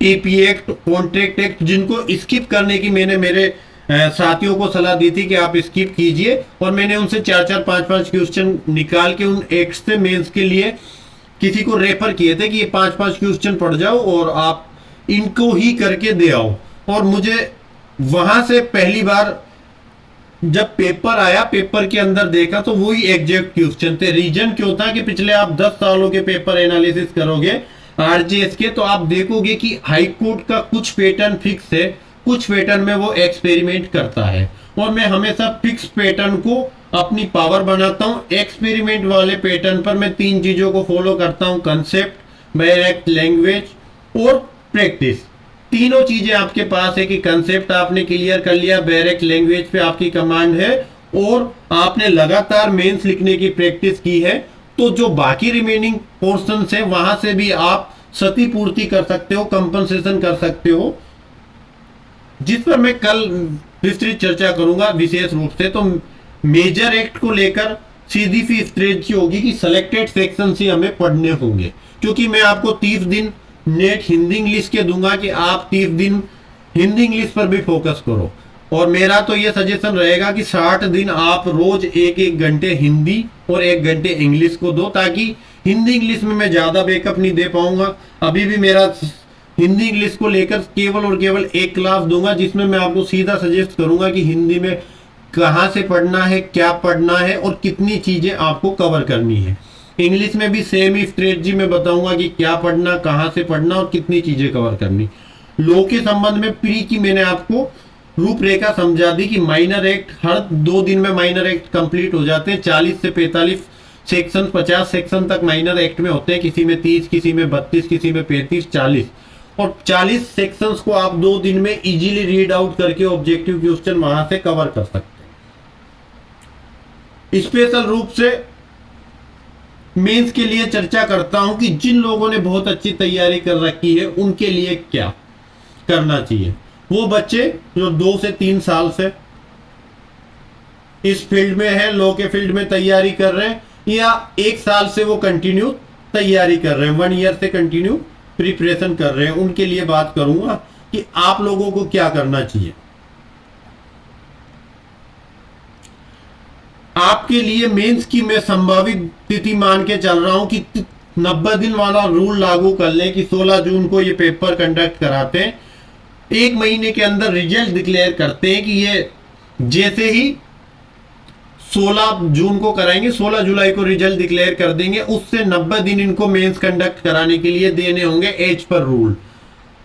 टीपी एक्ट, कॉन्ट्रैक्ट एक्ट, जिनको स्किप करने की मैंने मेरे साथियों को सलाह दी थी कि आप स्किप कीजिए, और मैंने उनसे 4-4, 5-5 क्वेश्चन निकाल के उन एक्ट से मेंस के लिए किसी को रेफर किए थे कि ये 5-5 क्वेश्चन पढ़ जाओ और आप इनको ही करके दे आओ। और मुझे वहां से पहली बार जब पेपर आया, पेपर के अंदर देखा तो वही एग्जैक्ट क्वेश्चन थे। रीजन क्यों था कि पिछले आप 10 सालों के पेपर एनालिसिस करोगे आरजेएस के, तो आप देखोगे कि हाई कोर्ट का कुछ पैटर्न फिक्स है, कुछ पैटर्न में वो एक्सपेरिमेंट करता है, और मैं हमेशा फिक्स पैटर्न को अपनी पावर बनाता हूं। एक्सपेरिमेंट वाले पैटर्न पर मैं 3 चीजों को फॉलो करता हूं: कंसेप्ट, बेयर एक्ट, लैंग्वेज और प्रैक्टिस। तीनों चीजें आपके पास है कि कंसेप्ट आपने क्लियर कर लिया, डायरेक्ट लैंग्वेज पे आपकी कमांड है और आपने लगातार मेंस लिखने की प्रैक्टिस की है, तो जो बाकी रिमेनिंग पोर्शन है वहां से भी आप क्षति पूर्ति कर सकते हो, कंपनसेशन कर सकते हो, जिस पर मैं कल विस्तृत चर्चा करूंगा विशेष रूप से। तो मेजर एक्ट को लेकर सीधी सी स्ट्रेटजी होगी कि सिलेक्टेड सेक्शन से हमें पढ़ने होंगे, क्योंकि मैं आपको 30 दिन नेट हिंदी इंग्लिश के दूंगा कि आप 30 दिन हिंदी इंग्लिश पर भी फोकस करो। और मेरा तो ये सजेशन रहेगा कि 60 दिन आप रोज एक एक घंटे हिंदी और 1 घंटे इंग्लिश को दो, ताकि हिंदी इंग्लिश में मैं ज्यादा बैकअप नहीं दे पाऊंगा। अभी भी मेरा हिंदी इंग्लिश को लेकर केवल और केवल एक क्लास दूंगा, जिसमें मैं आपको सीधा सजेस्ट करूंगा कि हिंदी में कहां से पढ़ना है, क्या पढ़ना है और कितनी चीजें आपको कवर करनी है। इंग्लिश में भी सेम ही स्ट्रेटजी में बताऊंगा कि क्या पढ़ना, कहां से पढ़ना और कितनी चीजें कवर करनी। लॉ के संबंध में प्री की मैंने आपको रूपरेखा समझा दी कि माइनर एक्ट हर 2 दिन में माइनर एक्ट कंप्लीट हो जाते हैं। 40 से 45 सेक्शन, 50 सेक्शन तक माइनर एक्ट में होते हैं, किसी में 30, किसी में 32, किसी में 35, 40। और 40 सेक्शंस को आप 2 दिन में इजीली रीड आउट करके ऑब्जेक्टिव क्वेश्चन वहां से कवर कर सकते हैं। स्पेशल रूप से मेंस के लिए चर्चा करता हूं कि जिन लोगों ने बहुत अच्छी तैयारी कर रखी है उनके लिए क्या करना चाहिए। वो बच्चे जो 2 से 3 साल से इस फील्ड में है, लॉ के फील्ड में तैयारी कर रहे हैं, या 1 साल से वो कंटिन्यू तैयारी कर रहे हैं, 1 ईयर से कंटिन्यू प्रिपरेशन कर रहे हैं, उनके लिए बात करूंगा कि आप लोगों को क्या करना चाहिए। आपके लिए मेंस की मैं संभावित तिथि मान के चल रहा हूं कि 90 दिन वाला रूल लागू कर लें कि 16 जून को ये पेपर कंडक्ट कराते हैं, 1 महीने के अंदर रिजल्ट डिक्लेयर करते हैं कि ये जैसे ही 16 जून को कराएंगे, 16 जुलाई को रिजल्ट डिक्लेयर कर देंगे, उससे 90 दिन इनको मेंस कंडक्ट कराने के लिए देने होंगे एज पर रूल।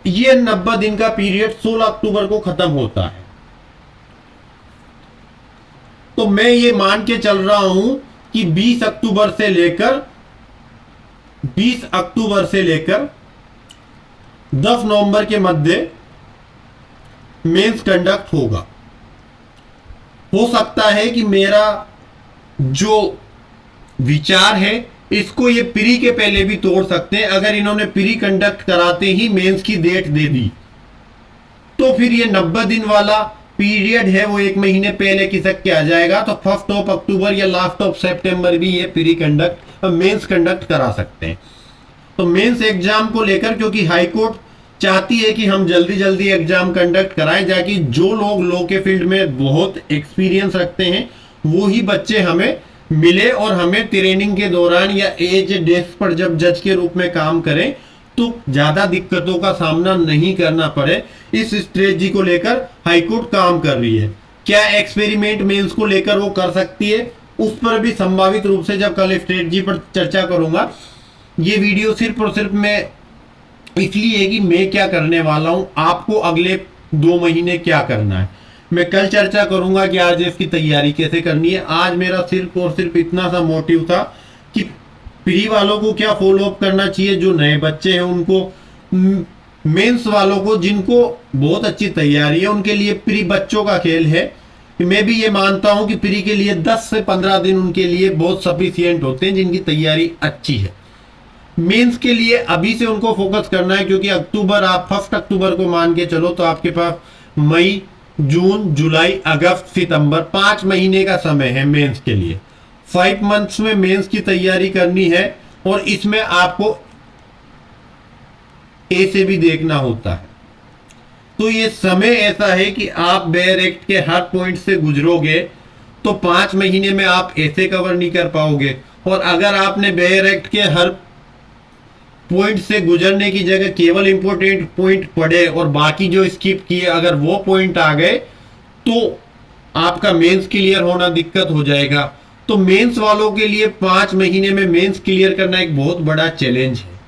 ये 90 दिन का पीरियड 16 अक्टूबर को खत्म होता है। तो मैं ये मान के चल रहा हूं कि 20 अक्टूबर से लेकर 10 नवंबर के मध्य मेंस कंडक्ट होगा। हो सकता है कि मेरा जो विचार है इसको ये प्री के पहले भी तोड़ सकते हैं। अगर इन्होंने प्री कंडक्ट कराते ही मेंस की डेट दे दी तो फिर ये 90 दिन वाला पीरियड है वो 1 महीने पहले खिसक के आ जाएगा। तो 1 अक्टूबर या लास्ट ऑफ सितंबर भी ये प्री कंडक्ट मेंस कंडक्ट करा सकते हैं। तो मेंस एग्जाम को लेकर क्योंकि हाई कोर्ट चाहती है कि हम जल्दी जल्दी एग्जाम कंडक्ट कराएं, जाकि जो लोग लॉ के फील्ड में बहुत एक्सपीरियंस रखते हैं वो ही बच्चे हमें मिले और हमें ट्रेनिंग के दौरान या एज डेस्क पर जब जज के रूप में काम करें तो ज्यादा दिक्कतों का सामना नहीं करना पड़े। इस स्ट्रेटजी को लेकर हाईकोर्ट काम कर रही है। क्या एक्सपेरिमेंट मेंस को लेकर वो कर सकती है, उस पर भी संभावित रूप से जब कल स्ट्रेटजी पर चर्चा करूंगा। ये वीडियो सिर्फ और सिर्फ मैं इसलिए है कि मैं क्या करने वाला हूं, आपको अगले 2 महीने क्या करना है मैं कल चर्चा करूंगा कि आज इसकी तैयारी कैसे करनी है। आज मेरा सिर्फ और सिर्फ इतना सा मोटिव था कि प्री वालों को क्या फॉलो अप करना चाहिए, जो नए बच्चे हैं उनको, मेंस वालों को जिनको बहुत अच्छी तैयारी है उनके लिए प्री बच्चों का खेल है। मैं भी ये मानता हूं कि प्री के लिए 10 से 15 दिन उनके लिए बहुत सफिशिएंट होते हैं जिनकी तैयारी अच्छी है। मेंस के लिए अभी से उनको फोकस करना है, क्योंकि अक्टूबर, आप 1 अक्टूबर को मान के चलो तो आपके पास मई, जून, जुलाई, अगस्त, सितंबर 5 महीने का समय है मेंस के लिए। 5 मंथ्स में मेंस की तैयारी करनी है और इसमें आपको ए से भी देखना होता है। तो ये समय ऐसा है कि आप बेयर एक्ट के हर पॉइंट से गुजरोगे तो 5 महीने में आप ऐसे कवर नहीं कर पाओगे। और अगर आपने बेयर एक्ट के हर पॉइंट से गुजरने की जगह केवल इंपॉर्टेंट पॉइंट पढ़े और बाकी जो स्किप किए, अगर वो पॉइंट आ गए तो आपका मेंस क्लियर होना दिक्कत हो जाएगा। तो मेंस वालों के लिए 5 महीने में मेंस क्लियर करना एक बहुत बड़ा चैलेंज है।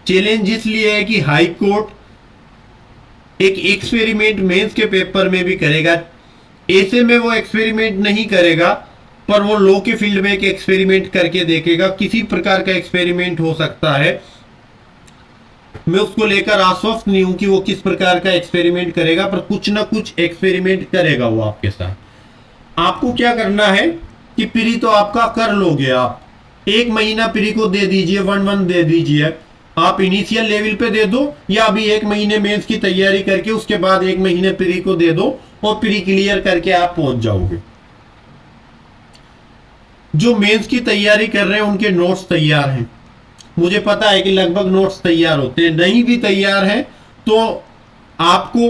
चैलेंज इसलिए है कि हाई कोर्ट एक एक्सपेरिमेंट मेंस के पेपर में भी करेगा। ऐसे में वो एक्सपेरिमेंट नहीं करेगा, पर वो लॉ के फील्ड में एक एक्सपेरिमेंट करके देखेगा। किसी प्रकार का एक्सपेरिमेंट हो सकता है मैं उसको लेकर आश्वस्त नहीं हूं कि वो किस प्रकार का एक्सपेरिमेंट करेगा, पर कुछ ना कुछ एक्सपेरिमेंट करेगा वो आपके साथ। आपको क्या करना है कि प्री तो आपका कर लोगे, आप 1 महीना प्री को दे दीजिए, 1 मंथ दे दीजिए, आप इनिशियल लेवल पे दे दो, या अभी 1 महीने मेंस की तैयारी करके उसके बाद 1 महीने प्री को दे दो और प्री क्लियर करके आप पहुंच जाओगे। जो मेंस की तैयारी कर रहे हैं उनके नोट्स तैयार हैं, मुझे पता है कि लगभग नोट्स तैयार होते हैं, नहीं भी तैयार है तो आपको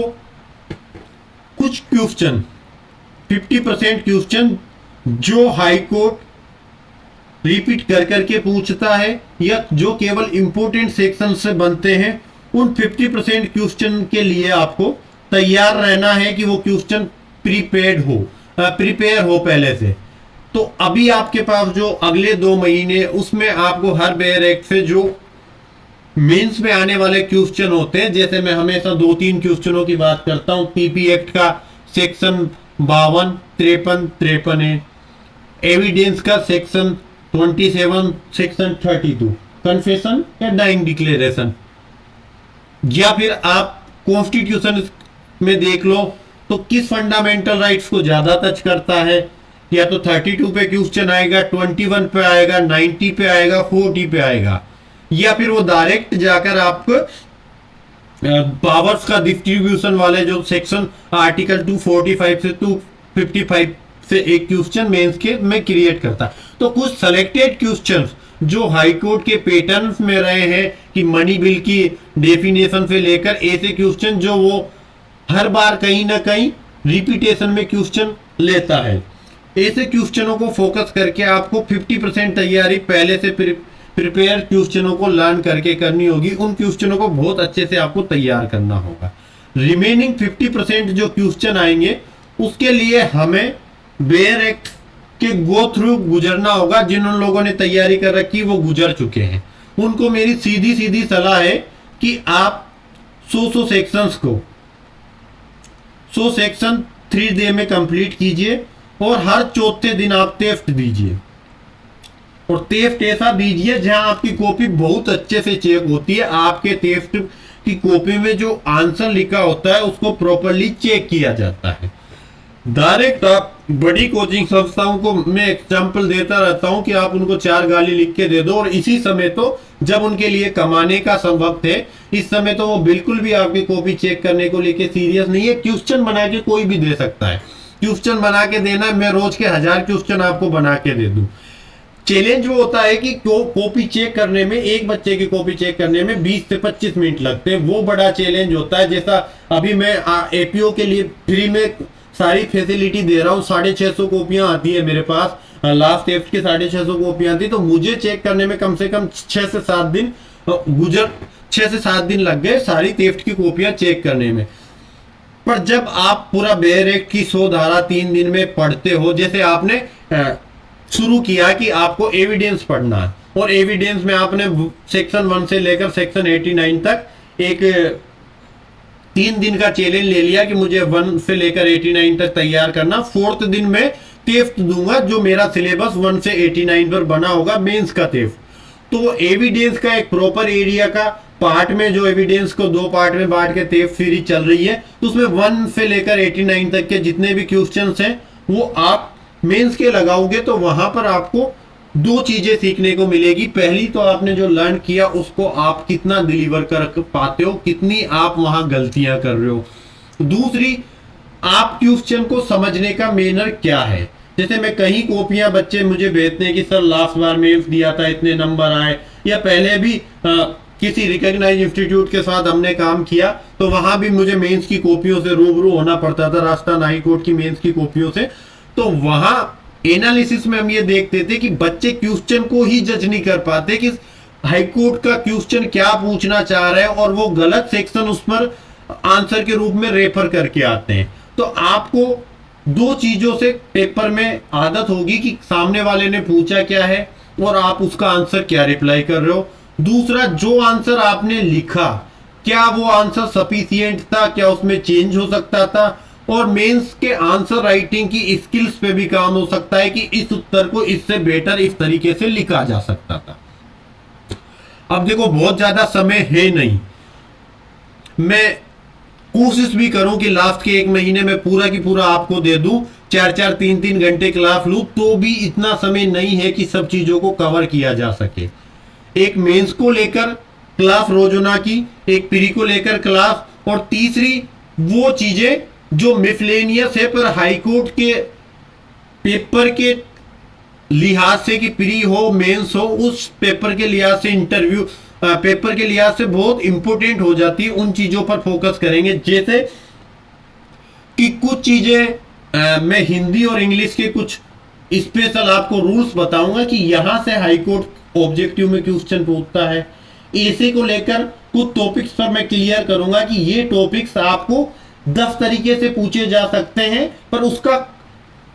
कुछ क्वेश्चन 50% क्वेश्चन जो हाई कोर्ट रिपीट कर करके पूछता है या जो केवल इंपोर्टेंट सेक्शन से बनते हैं, उन 50% क्वेश्चन के लिए आपको तैयार रहना है कि वो क्वेश्चन प्रिपेयर हो पहले से। तो अभी आपके पास जो अगले 2 महीने, उसमें आपको हर बेयर एक्ट से जो मेंस में आने वाले क्वेश्चन होते हैं, जैसे मैं हमेशा 2-3 क्वेश्चनों की बात करता हूं, पीपी एक्ट का सेक्शन 52, 53 है, एविडेंस का सेक्शन 27, सेक्शन 32 कन्फेशन या डाइंग डिक्लेरेशन, या फिर आप कॉन्स्टिट्यूशन में देख लो तो किस फंडामेंटल राइट्स को ज्यादा टच करता है, या तो 32 पे क्वेश्चन आएगा, 21 पे आएगा, 90 पे आएगा, 40 पे आएगा, या फिर वो डायरेक्ट जाकर आपको पावर्स का डिस्ट्रीब्यूशन वाले जो सेक्शन आर्टिकल 245 से 255 से एक क्वेश्चन मेंस के में क्रिएट करता। तो कुछ सेलेक्टेड क्वेश्चंस जो हाई कोर्ट के पैटर्न में रहे हैं कि मनी बिल की डेफिनेशन से लेकर ऐसे क्वेश्चन जो वो हर बार कहीं ना कहीं रिपीटेशन में क्वेश्चन लेता है, ऐसे क्वेश्चनों को फोकस करके आपको 50% तैयारी पहले से प्रिपेयर क्वेश्चनों को लर्न करके करनी होगी। उन क्वेश्चनों को बहुत अच्छे से आपको तैयार करना होगा। रिमेनिंग 50% जो क्वेश्चन आएंगे उसके लिए हमें बेयर एक्ट के गो थ्रू गुजरना होगा। जिन लोगों ने तैयारी कर रखी वो गुजर चुके हैं, उनको मेरी सीधी सीधी सलाह है कि आप 100 सेक्शंस को 100 सेक्शन 3 डे में कंप्लीट कीजिए और हर चौथे दिन आप टेस्ट दीजिए, और टेस्ट ऐसा दीजिए जहां आपकी कॉपी बहुत अच्छे से चेक होती है। आपके टेस्ट की कॉपी में जो आंसर लिखा होता है उसको प्रॉपर्ली चेक किया जाता है। डायरेक्ट आप बड़ी कोचिंग संस्थाओं को मैं एग्जाम्पल देता रहता हूं कि आप उनको 4 गाली लिख के दे दो, और इसी समय तो जब उनके लिए कमाने का वक्त है, इस समय तो वो बिल्कुल भी आपकी कॉपी चेक करने को लेके सीरियस नहीं है। क्वेश्चन बना के कोई भी दे सकता है, क्वेश्चन बना के देना, मैं रोज के 1000 क्वेश्चन आपको बना के दे दूं। चैलेंज वो होता है कि कॉपी चेक करने में, एक बच्चे की कॉपी चेक करने में 20 से 25 मिनट लगते हैं, वो बड़ा चैलेंज होता है। जैसा अभी मैं एपीओ के लिए फ्री में सारी फैसिलिटी दे रहा हूँ, 650 कॉपियां आती है मेरे पास, लास्ट टेस्ट की 650 कॉपियां आती, तो मुझे चेक करने में कम से कम 6 से 7 दिन लग गए सारी टेस्ट की कॉपियां चेक करने में। पर जब आप पूरा बेयर एक्ट की 100 धारा 3 दिन में पढ़ते हो, जैसे आपने शुरू किया कि आपको एविडेंस पढ़ना है, और एविडेंस में आपने सेक्शन 1 से लेकर सेक्शन 89 तक एक 3 दिन का चैलेंज ले लिया कि मुझे 1 से लेकर 89 तक तैयार करना। 4th दिन में टेस्ट दूंगा जो मेरा सिलेबस 1 से 89 पर बना होगा, मेंस का टेस्ट। तो एविडेंस का एक प्रॉपर एरिया का पार्ट में, जो एविडेंस को 2 पार्ट में बांट के टेस्ट सीरीज चल रही है, तो उसमें 1 से लेकर 89 तक के जितने भी क्वेश्चंस हैं वो आप मेंस के लगाओगे, तो वहां पर आपको 2 चीजें सीखने को मिलेगी। पहली तो आपने जो लर्न किया उसको आप कितना डिलीवर कर पाते हो, कितनी आप वहां गलतियां कर रहे हो। दूसरी, आप क्वेश्चन को समझने का मैनर क्या है। जैसे मैं कहीं कॉपियां बच्चे मुझे भेजते हैं कि सर लास्ट बार मेंस दिया था इतने नंबर आए, या पहले भी किसी रिकॉग्नाइज्ड इंस्टीट्यूट के साथ हमने काम किया तो वहां भी मुझे मेंस की कॉपियों से रूबरू होना पड़ता था, राजस्थान हाई कोर्ट की मेंस की कॉपियों से। तो वहां एनालिसिस में हम ये देखते थे कि बच्चे क्वेश्चन को ही जज नहीं कर पाते कि हाई कोर्ट का क्वेश्चन क्या पूछना चाह रहे हैं, और वो गलत सेक्शन उस पर आंसर के रूप में रेफर करके आते हैं। तो आपको 2 चीजों से पेपर में आदत होगी कि सामने वाले ने पूछा क्या है और आप उसका आंसर क्या रिप्लाई कर रहे हो। दूसरा, जो आंसर आपने लिखा क्या वो आंसर सफिशिएंट था, क्या उसमें चेंज हो सकता था, और मेंस के आंसर राइटिंग की स्किल्स पे भी काम हो सकता है कि इस उत्तर को इससे बेटर इस तरीके से लिखा जा सकता था। अब देखो बहुत ज्यादा समय है नहीं, मैं कोशिश भी करूं कि लास्ट के 1 महीने में पूरा की पूरा आपको दे दूं, 4-4 3-3 घंटे क्लास लूं, तो भी इतना समय नहीं है कि सब चीजों को कवर किया जा सके। एक मेंस को लेकर क्लास रोजाना की, एक प्री को लेकर क्लास, और तीसरी वो चीजें जो मिसलेनियस है पर हाईकोर्ट के पेपर के लिहाज से, कि प्री हो मेंस हो, उस पेपर के लिहाज से, इंटरव्यू पेपर के लिहाज से बहुत इंपॉर्टेंट हो जाती है, उन चीजों पर फोकस करेंगे। जैसे कि कुछ चीजें मैं हिंदी और इंग्लिश के कुछ स्पेशल आपको रूल्स बताऊंगा कि यहां से हाईकोर्ट ऑब्जेक्टिव में क्वेश्चन पूछता है। इसी को लेकर कुछ टॉपिक्स पर मैं क्लियर करूंगा कि ये टॉपिक्स आपको 10 तरीके से पूछे जा सकते हैं, पर उसका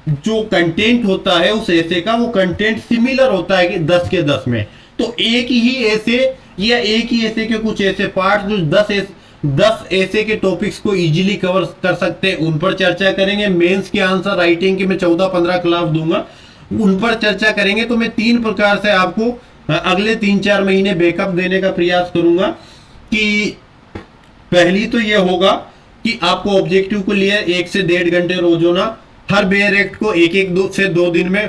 जो कंटेंट होता है उस ऐसे का, वो कंटेंट सिमिलर होता है कि 10 के 10 में। तो एक ही ऐसे या एक ही ऐसे के कुछ ऐसे पार्ट जो 10 ऐसे के टॉपिक्स को इजीली कवर कर सकते हैं, उन पर चर्चा करेंगे। मेंस के आंसर राइटिंग के मैं 14-15 क्लास दूंगा, उन पर चर्चा करेंगे। तो मैं 3 प्रकार से आपको अगले 3-4 महीने बैकअप देने का प्रयास करूंगा। कि पहली तो यह होगा कि आपको ऑब्जेक्टिव को लिए 1 से 1.5 घंटे रोजाना हर बेयर एक्ट को 1-1 से 2 दिन में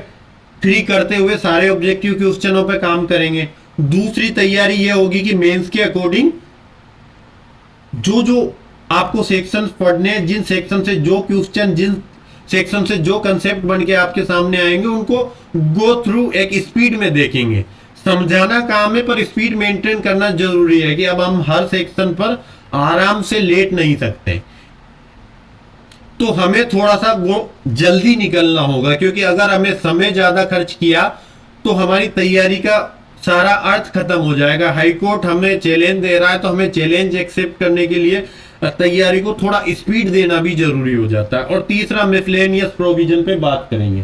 फ्री करते हुए सारे ऑब्जेक्टिव क्वेश्चनों पे काम करेंगे। दूसरी तैयारी यह होगी कि मेंस के अकॉर्डिंग जो जो आपको सेक्शंस पढ़ने हैं, जिन सेक्शन से जो क्वेश्चन, जिन सेक्शन से जो कंसेप्ट बन के आपके सामने आएंगे, उनको गो थ्रू एक स्पीड में देखेंगे। समझाना काम है पर स्पीड मेंटेन करना जरूरी है कि अब हम हर सेक्शन पर आराम से लेट नहीं सकते, तो हमें थोड़ा सा जल्दी निकलना होगा। क्योंकि अगर हमें समय ज्यादा खर्च किया तो हमारी तैयारी का सारा अर्थ खत्म हो जाएगा। हाईकोर्ट हमें चैलेंज दे रहा है तो हमें चैलेंज एक्सेप्ट करने के लिए तैयारी को थोड़ा स्पीड देना भी जरूरी हो जाता है। और तीसरा मिसलेनियस प्रोविजन पे बात करेंगे।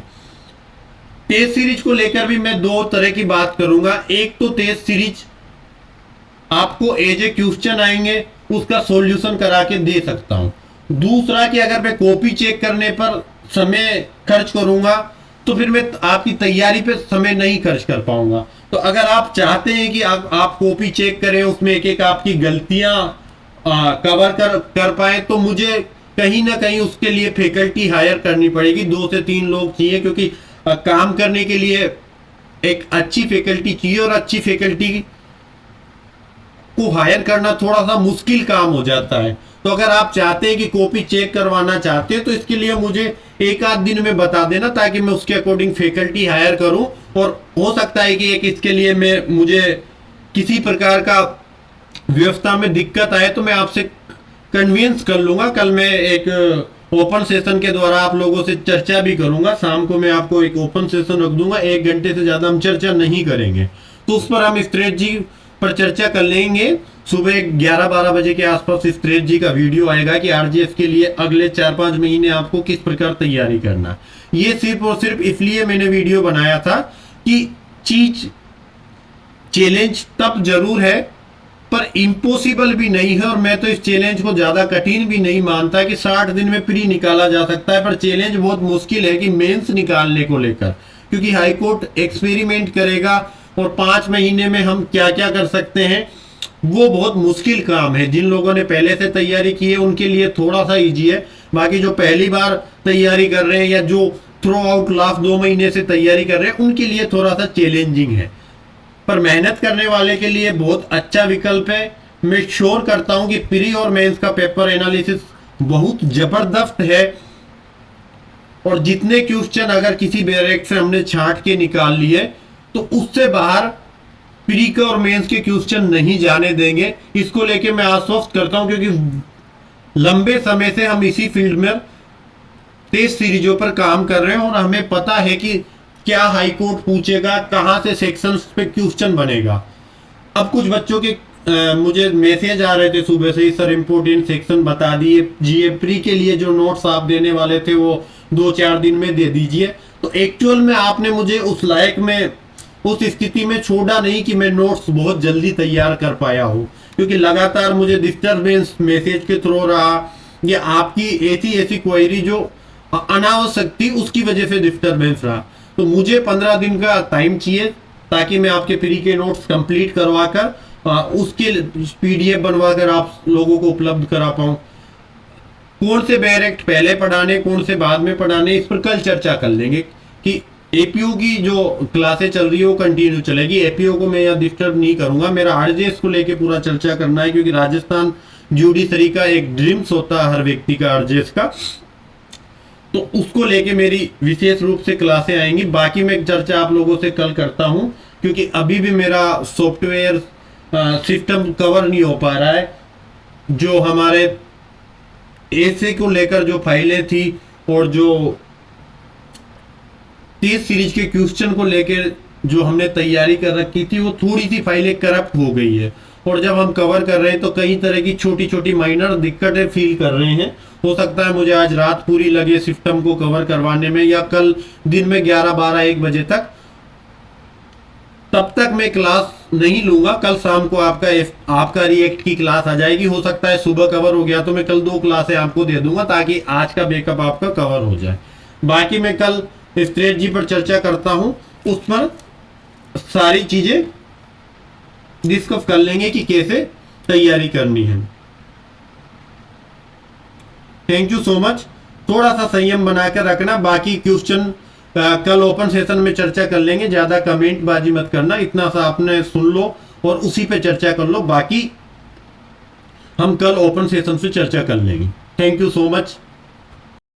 टेस्ट सीरीज को लेकर भी मैं 2 तरह की बात करूंगा। एक तो टेस्ट सीरीज आपको एज ए क्वेश्चन आएंगे उसका सॉल्यूशन करा के दे सकता हूं। दूसरा कि अगर मैं कॉपी चेक करने पर समय खर्च करूंगा तो फिर मैं आपकी तैयारी पे समय नहीं खर्च कर पाऊंगा। तो अगर आप चाहते हैं कि आप कॉपी चेक करें, उसमें एक एक आपकी गलतियां कवर कर पाए, तो मुझे कहीं ना कहीं उसके लिए फैकल्टी हायर करनी पड़ेगी। 2 से 3 लोग चाहिए, क्योंकि काम करने के लिए एक अच्छी फैकल्टी चाहिए, और अच्छी फैकल्टी को हायर करना थोड़ा सा मुश्किल काम हो जाता है। तो अगर आप चाहते हैं कि कॉपी चेक करवाना चाहते हैं तो इसके लिए मुझे 1-8 दिन में बता देना, ताकि मैं उसके अकॉर्डिंग फैकल्टी हायर करूं। और हो सकता है कि एक इसके लिए मुझे किसी प्रकार का व्यवस्था में दिक्कत आए तो मैं आपसे कन्विंस कर लूंगा। कल मैं एक ओपन सेशन के द्वारा आप लोगों से चर्चा भी करूंगा। शाम को मैं आपको एक ओपन सेशन रख दूंगा, 1 घंटे से ज्यादा हम चर्चा नहीं करेंगे, तो उस पर हम स्ट्रेटजी पर चर्चा कर लेंगे। सुबह 11-12 बजे के आसपास स्ट्रेटजी का वीडियो आएगा कि आरजीएस के लिए अगले 4-5 महीने आपको किस प्रकार तैयारी करना। ये सिर्फ और सिर्फ इसलिए मैंने वीडियो बनाया था कि चीज चैलेंज तब जरूर है पर इम्पॉसिबल भी नहीं है। और मैं तो इस चैलेंज को ज्यादा कठिन भी नहीं मानता कि 60 दिन में प्री निकाला जा सकता है, पर चैलेंज बहुत मुश्किल है कि मेंस निकालने को लेकर, क्योंकि हाईकोर्ट एक्सपेरिमेंट करेगा और 5 महीने में हम क्या क्या कर सकते हैं वो बहुत मुश्किल काम है। जिन लोगों ने पहले से तैयारी की है उनके लिए थोड़ा सा इजी है, बाकी जो पहली बार तैयारी कर रहे हैं या जो थ्रू आउट लास्ट 2 महीने से तैयारी कर रहे हैं उनके लिए थोड़ा सा चैलेंजिंग है। पर मेहनत करने वाले के लिए बहुत अच्छा विकल्प है। मैं श्योर करता हूं कि प्री और मेंस का पेपर एनालिसिस बहुत जबरदस्त है, और जितने क्वेश्चन अगर किसी बैरेक्ट से हमने छांट के निकाल लिए तो उससे बाहर प्री के और मेंस के क्वेश्चन नहीं जाने देंगे। इसको लेके मैं आश्वस्त करता हूं, क्योंकि लंबे समय से हम इसी फील्ड में टेस्ट सीरीजों पर काम कर रहे हैं और हमें पता है कि क्या हाईकोर्ट पूछेगा, कहां से सेक्शंस पे क्वेश्चन बनेगा। अब कुछ बच्चों के मुझे मैसेज आ रहे थे सुबह से ही, सर इंपोर्टेंट सेक्शन बता दिए, जीए प्री के लिए जो नोट्स आप देने वाले थे वो 2-4 दिन में दे दीजिए। तो एक्चुअल में आपने मुझे उस लायक में, उस स्थिति में छोड़ा नहीं कि मैं नोट्स बहुत जल्दी तैयार कर पाया हूँ, क्योंकि लगातार मुझे डिस्टर्बेंस मैसेज के थ्रू रहा या आपकी ऐसी क्वेरी जो अनावश्यक थी उसकी वजह से डिस्टर्बेंस रहा। तो मुझे 15 दिन का टाइम चाहिए ताकि मैं आपके प्री के नोट्स कंप्लीट करवा कर उसके पीडीएफ बनवा कर आप लोगों को उपलब्ध करा पाऊं। कौन से डायरेक्ट पहले पढ़ाने, कौन से बाद में पढ़ाने, इस पर कल चर्चा कर लेंगे कि एपीओ की जो क्लासें चल रही है वो कंटिन्यू चलेगी। एपीओ को मैं यहाँ डिस्टर्ब नहीं करूंगा, मेरा आरजेएस को लेके पूरा चर्चा करना है, क्योंकि राजस्थान जुडिशरी का एक ड्रीम्स होता है हर व्यक्ति का आरजेएस का, तो उसको लेके मेरी विशेष रूप से क्लासें आएंगी। बाकी मैं चर्चा आप लोगों से कल करता हूं, क्योंकि अभी भी मेरा सॉफ्टवेयर सिस्टम कवर नहीं हो पा रहा है। जो हमारे ऐसे को लेकर जो फाइलें थी और जो 30 सीरीज के क्वेश्चन को लेकर जो हमने तैयारी कर रखी थी, वो थोड़ी सी फाइलें करप्ट हो गई है, और जब हम कवर कर रहे हैं तो कई तरह की छोटी छोटी माइनर दिक्कतें फील कर रहे हैं। हो सकता है मुझे आज रात पूरी लगे सिस्टम को कवर करवाने में, या कल दिन में 11, 12, 1 बजे तक, तब तक मैं क्लास नहीं लूंगा। कल शाम को आपका रिएक्ट की क्लास आ जाएगी। हो सकता है सुबह कवर हो गया तो मैं कल 2 क्लासें आपको दे दूंगा, ताकि आज का बैकअप आपका कवर हो जाए। बाकी मैं कल स्ट्रेटजी पर चर्चा करता हूं, उस पर सारी चीजें डिस्कस कर लेंगे कि कैसे तैयारी करनी है। Thank you so much. थोड़ा सा संयम बनाकर रखना। बाकी क्वेश्चन कल ओपन सेशन में चर्चा कर लेंगे, ज्यादा कमेंट बाजी मत करना, इतना सा आपने सुन लो और उसी पे चर्चा कर लो। बाकी हम कल ओपन सेशन से चर्चा कर लेंगे। Thank you so much.